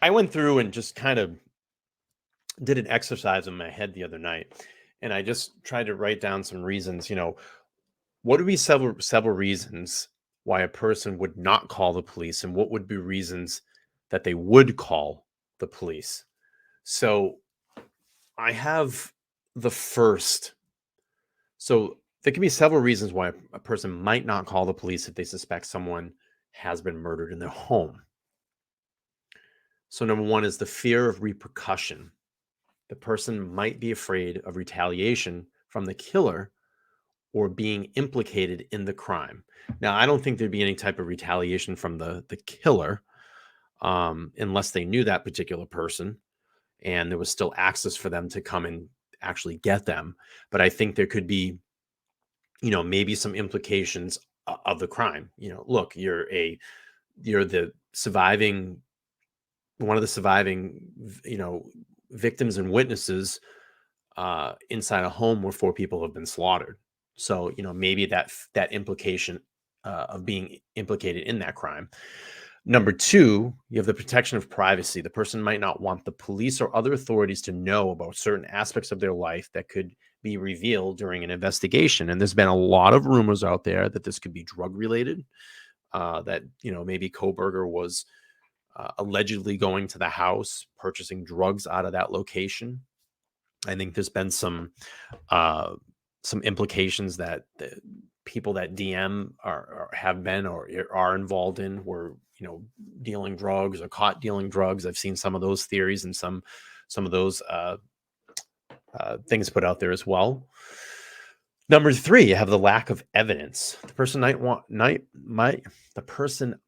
I went through and just kind of did an exercise in my head the other night, and I just tried to write down some reasons. What would be several reasons why a person would not call the police, and what would be reasons that they would call the police? So I have the first. So there can be several reasons why a person might not call the police if they suspect someone has been murdered in their home. So number one is the fear of repercussion. The person might be afraid of retaliation from the killer or being implicated in the crime. Now, I don't think there'd be any type of retaliation from the killer, unless they knew that particular person and there was still access for them to come and actually get them. But I think there could be, maybe some implications of the crime. Look, you're the surviving one of the surviving, victims and witnesses inside a home where four people have been slaughtered. So, maybe that implication of being implicated in that crime. Number two, you have the protection of privacy. The person might not want the police or other authorities to know about certain aspects of their life that could be revealed during an investigation. And there's been a lot of rumors out there that this could be drug related, that, maybe Kohberger was allegedly going to the house, purchasing drugs out of that location. I think there's been some implications that the people that DM have been or are involved in were, dealing drugs or caught dealing drugs. I've seen some of those theories and some of those things put out there as well. Number three, you have the lack of evidence. The person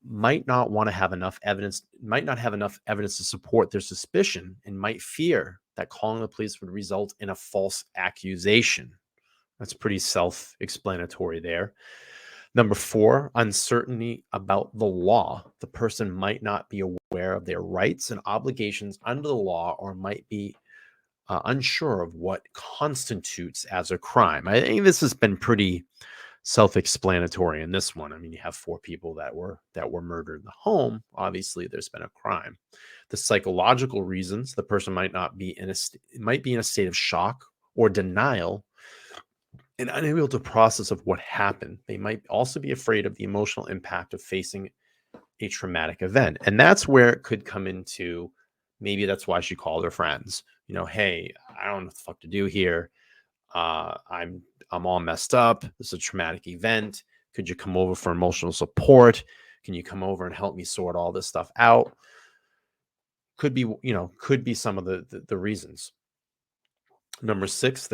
might not want to have enough evidence, might not have enough evidence to support their suspicion, and might fear that calling the police would result in a false accusation. That's pretty self-explanatory there. Number four, uncertainty about the law. The person might not be aware of their rights and obligations under the law, or might be unsure of what constitutes as a crime. I think this has been pretty self-explanatory in this one. I mean, you have four people that were murdered in the home. Obviously, there's been a crime. The psychological reasons: the person might be in a state of shock or denial and unable to process of what happened. They might also be afraid of the emotional impact of facing a traumatic event, and that's where it could come into. Maybe that's why she called her friends. Hey, I don't know what the fuck to do here. I'm all messed up. This is a traumatic event. Could you come over for emotional support? Can you come over and help me sort all this stuff out? Could be some of the reasons. Number six,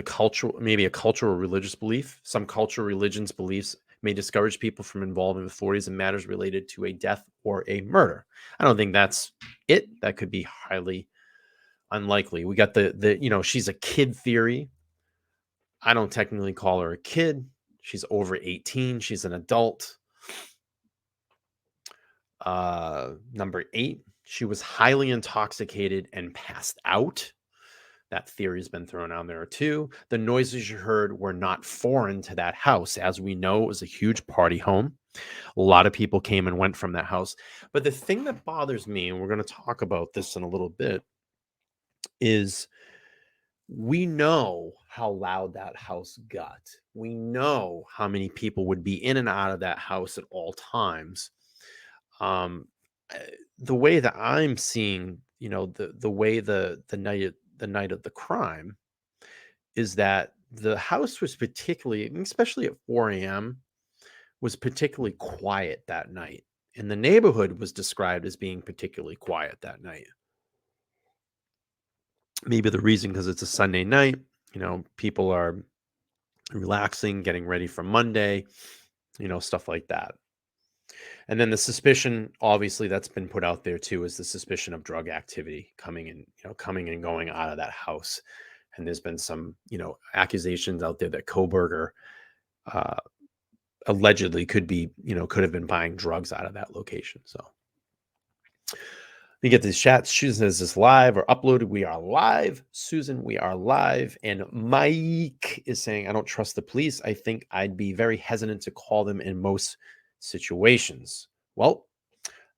maybe a cultural or religious belief. Some cultural religions beliefs may discourage people from involving authorities in matters related to a death or a murder. I don't think that's it. That could be highly unlikely. We got the she's a kid theory. I don't technically call her a kid. She's over 18. She's an adult. Number eight, she was highly intoxicated and passed out. That theory has been thrown out there too. The noises you heard were not foreign to that house. As we know, it was a huge party home. A lot of people came and went from that house. But the thing that bothers me, and we're going to talk about this in a little bit, is we know how loud that house got. We know how many people would be in and out of that house at all times. The way that I'm seeing, the way the night of the crime is that the house was particularly, especially at 4 a.m., was particularly quiet that night. And the neighborhood was described as being particularly quiet that night. Maybe the reason because it's a Sunday night, people are relaxing, getting ready for Monday, stuff like that. And then the suspicion, obviously, that's been put out there too, is the suspicion of drug activity coming and going out of that house. And there's been some, accusations out there that Kohberger allegedly could have been buying drugs out of that location. So we get these chats. Susan, is this live or uploaded? We are live. Susan, we are live. And Mike is saying, I don't trust the police. I think I'd be very hesitant to call them in most situations. Well,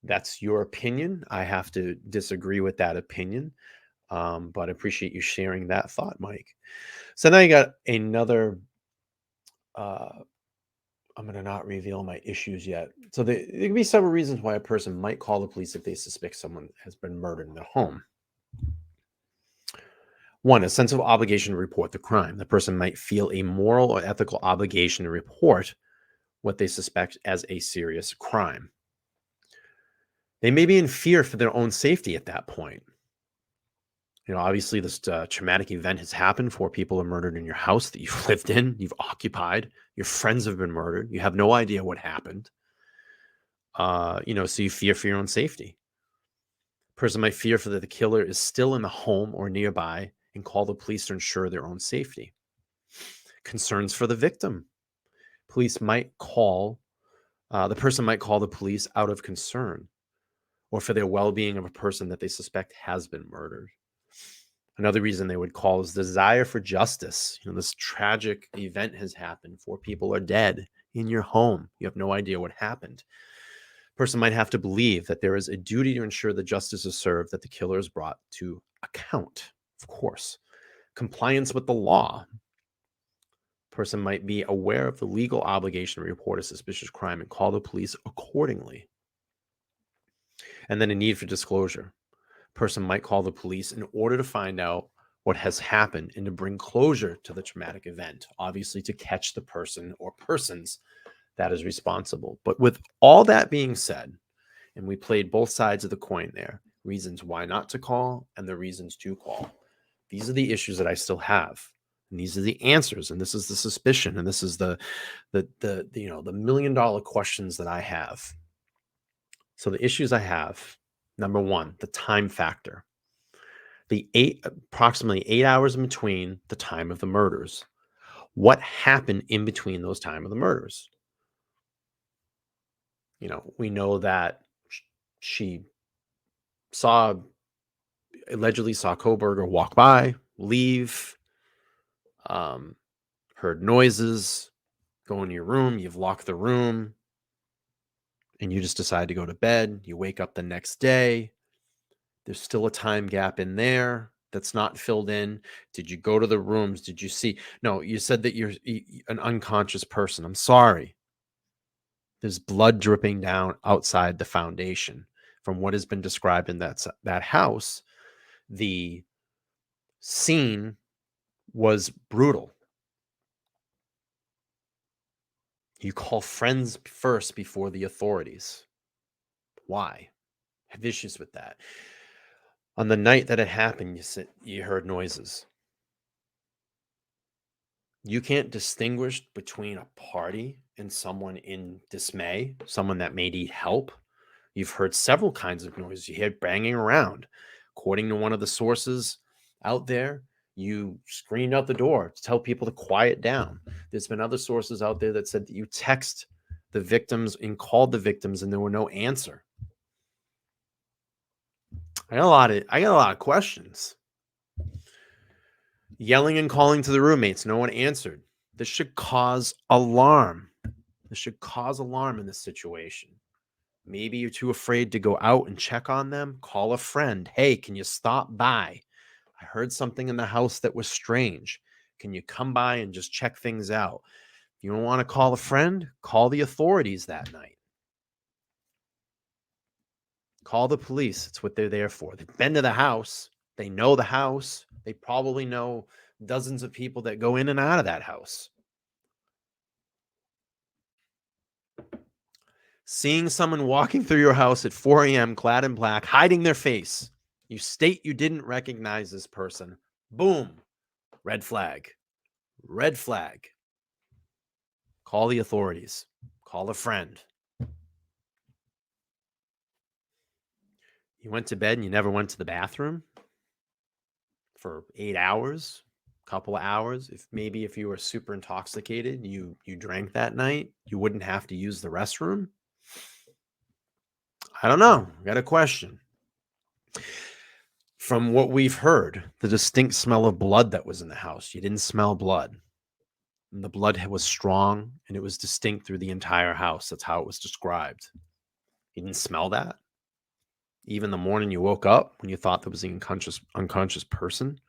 That's your opinion. I have to disagree with that opinion. But I appreciate you sharing that thought, Mike. So now you got another. Uh, I'm going to not reveal my issues yet. So there can be several reasons why a person might call the police if they suspect someone has been murdered in their home. One, a sense of obligation to report the crime. The person might feel a moral or ethical obligation to report what they suspect as a serious crime. They may be in fear for their own safety at that point. Obviously, this traumatic event has happened. 4 people are murdered in your house that you've lived in, you've occupied. Your friends have been murdered. You have no idea what happened. So you fear for your own safety. Person might fear for that the killer is still in the home or nearby and call the police to ensure their own safety. Concerns for the victim. The person might call the police out of concern or for their well-being of a person that they suspect has been murdered. Another reason they would call is desire for justice. This tragic event has happened. 4 people are dead in your home. You have no idea what happened. Person might have to believe that there is a duty to ensure that justice is served, that the killer is brought to account, of course. Compliance with the law. Person might be aware of the legal obligation to report a suspicious crime and call the police accordingly. And then a need for disclosure. Person might call the police in order to find out what has happened and to bring closure to the traumatic event, obviously to catch the person or persons that is responsible. But with all that being said, and we played both sides of the coin there, reasons why not to call and the reasons to call. These are the issues that I still have. And these are the answers, and this is the suspicion, and this is the $1 million questions that I have. So the issues I have, number one, the time factor. Approximately 8 hours in between the time of the murders. What happened in between those time of the murders? We know that she allegedly saw Kohberger walk by, leave, heard noises, go into your room, you've locked the room, and you just decide to go to bed. You wake up the next day. There's still a time gap in there that's not filled in. Did you go to the rooms? Did you see? No, you said that you're an unconscious person. I'm sorry. There's blood dripping down outside the foundation. From what has been described in that house, the scene was brutal. You call friends first before the authorities. Why? I have issues with that. On the night that it happened, you heard noises. You can't distinguish between a party and someone in dismay, someone that may need help. You've heard several kinds of noises. You hear banging around. According to one of the sources out there, you screamed out the door to tell people to quiet down. There's been other sources out there that said that you text the victims and called the victims and there were no answer. I got a lot of questions. Yelling and calling to the roommates, no one answered. This should cause alarm. This should cause alarm in this situation. Maybe you're too afraid to go out and check on them. Call a friend. Hey, can you stop by? I heard something in the house that was strange. Can you come by and just check things out? If you don't want to call a friend, call the authorities that night. Call the police. It's what they're there for. They've been to the house. They know the house. They probably know dozens of people that go in and out of that house. Seeing someone walking through your house at 4 a.m. clad in black, hiding their face. You state you didn't recognize this person. Boom. Red flag. Red flag. Call the authorities. Call a friend. You went to bed and you never went to the bathroom for 8 hours, couple of hours. If you were super intoxicated, you drank that night, you wouldn't have to use the restroom. I don't know. I got a question. From what we've heard, the distinct smell of blood that was in the house, you didn't smell blood. And the blood was strong and it was distinct through the entire house. That's how it was described. You didn't smell that? even the morning you woke up when you thought there was an unconscious person.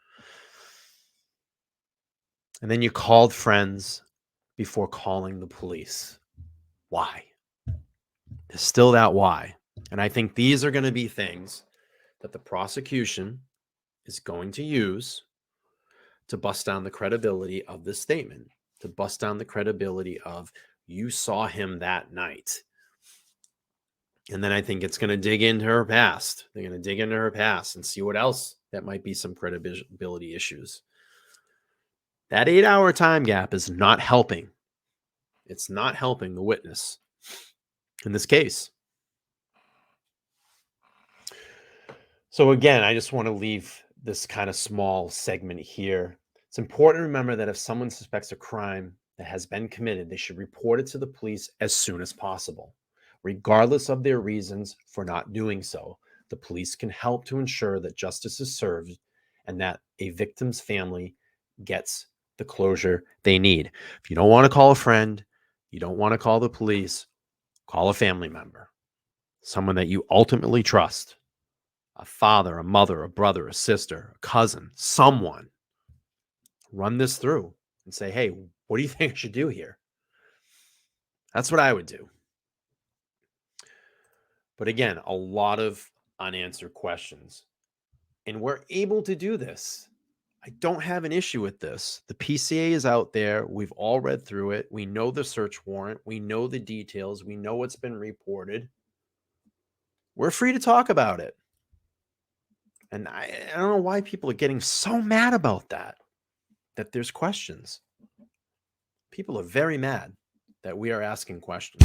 And then you called friends before calling the police. Why? There's still that why. And I think these are going to be things that the prosecution is going to use to bust down the credibility of this statement, to bust down the credibility of you saw him that night. And then I think it's going to dig into her past. They're going to dig into her past and see what else that might be some credibility issues. That 8-hour time gap is not helping. It's not helping the witness in this case. So again, I just want to leave this kind of small segment here. It's important to remember that if someone suspects a crime that has been committed, they should report it to the police as soon as possible. Regardless of their reasons for not doing so, the police can help to ensure that justice is served and that a victim's family gets the closure they need. If you don't want to call a friend, you don't want to call the police, call a family member, someone that you ultimately trust, a father, a mother, a brother, a sister, a cousin, someone. Run this through and say, hey, what do you think I should do here? That's what I would do. But again, a lot of unanswered questions. And we're able to do this. I don't have an issue with this. The PCA is out there. We've all read through it. We know the search warrant. We know the details. We know what's been reported. We're free to talk about it. And I don't know why people are getting so mad about that there's questions. People are very mad that we are asking questions.